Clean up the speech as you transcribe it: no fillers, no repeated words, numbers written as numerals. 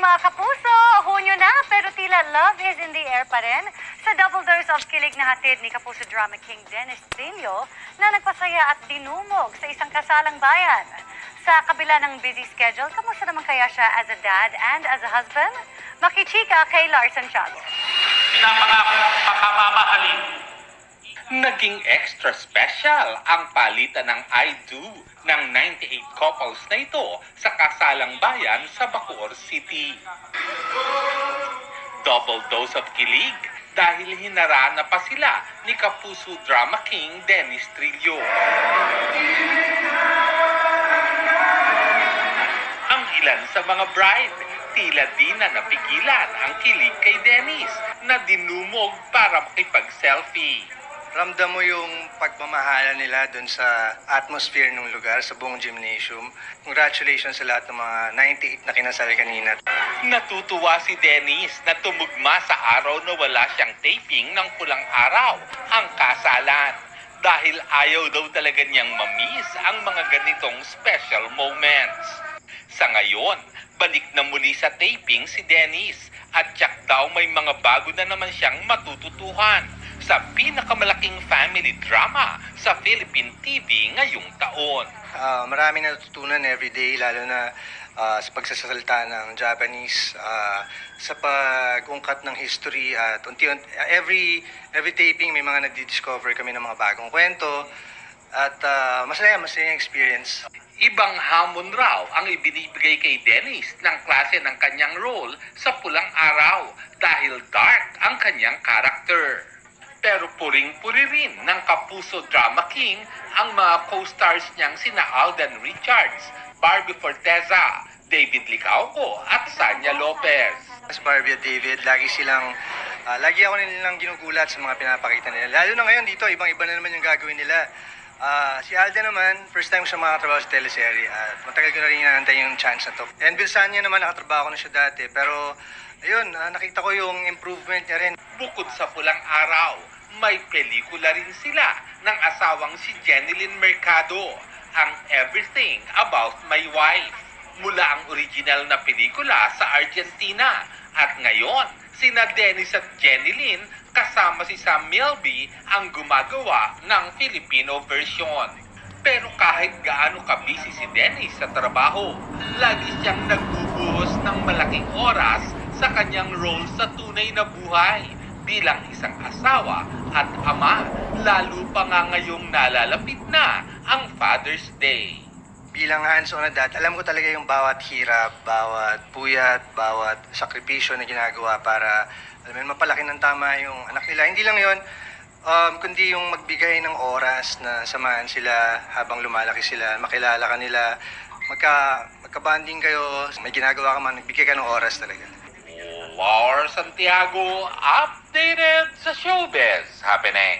mga kapuso! Hunyo na, pero tila love is in the air pa rin. Sa double dose of kilig na hatid ni Kapuso Drama King Dennis Trillo na nagpasaya at dinumog sa isang kasalang bayan. Sa kabila ng busy schedule, kamusta naman kaya siya as a dad and as a husband? Makichika kay Larson Chago. Pinapangako makamamahalin. Naging extra special ang palitan ng I Do ng 98 couples na ito sa kasalang bayan sa Bacoor City. Double dose of kilig dahil hinarana pa sila ni Kapuso Drama King Dennis Trillo. Ang ilan sa mga bride, tila di na napigilan ang kilig kay Dennis na dinumog para makipag-selfie. Ramdam mo yung pagmamahalan nila dun sa atmosphere ng lugar, sa buong gymnasium. Congratulations sa lahat ng mga 98 na kinasal kanina. Natutuwa si Dennis na tumugma sa araw na wala siyang taping ng Pulang Araw, ang kasalan. Dahil ayaw daw talaga niyang mamiss ang mga ganitong special moments. Sa ngayon, balik na muli sa taping si Dennis at tiyak daw may mga bago na naman siyang matututuhan sa pinakamalaking family drama sa Philippine TV ngayong taon. Maraming natutunan everyday, lalo na sa pagsasalita ng Japanese, sa pag-ungkat ng history at every taping may mga nagdi-discover kami ng mga bagong kwento at masayang experience. Ibang hamon raw ang ibinibigay kay Dennis ng klase ng kanyang role sa Pulang Araw dahil dark ang kanyang karakter. Pero puring-puri rin ng Kapuso Drama King ang mga co-stars niyang sina Alden Richards, Barbie Forteza, David Licauco at Sanya Lopez. As Barbie at David, lagi ako nilang ginugulat sa mga pinapakita nila. Lalo na ngayon dito, ibang-iba na naman yung gagawin nila. Si Alden naman, first time siya makatrabaho sa teleserye at matagal ko na rin inaantay yung chance na to. And Bill Sanya naman, nakatrabaho ko na siya dati, pero ayun, nakita ko yung improvement niya rin. Bukod sa Pulang Araw, may pelikula rin sila ng asawang si Jenilyn Mercado, ang Everything About My Wife. Mula ang original na pelikula sa Argentina at ngayon, sina Dennis at Jenilyn kasama si Sam Milby ang gumagawa ng Filipino version. Pero kahit gaano ka-busy si Dennis sa trabaho, lagi siyang nagbubuhos ng malaking oras sa kanyang role sa tunay na buhay bilang isang asawa at ama, lalo pa nga ngayong nalalapit na ang Father's Day. Bilang hands-on na dad, alam ko talaga yung bawat hirap, bawat puyat, bawat sakripisyo na ginagawa para mapalaki ng tama yung anak nila. Hindi lang yon, kundi yung magbigay ng oras na samahan sila habang lumalaki sila, makilala ka nila, magka-bonding kayo, may ginagawa ka man, nagbigay ka ng oras talaga. Laura Santiago, updated sa showbiz happening.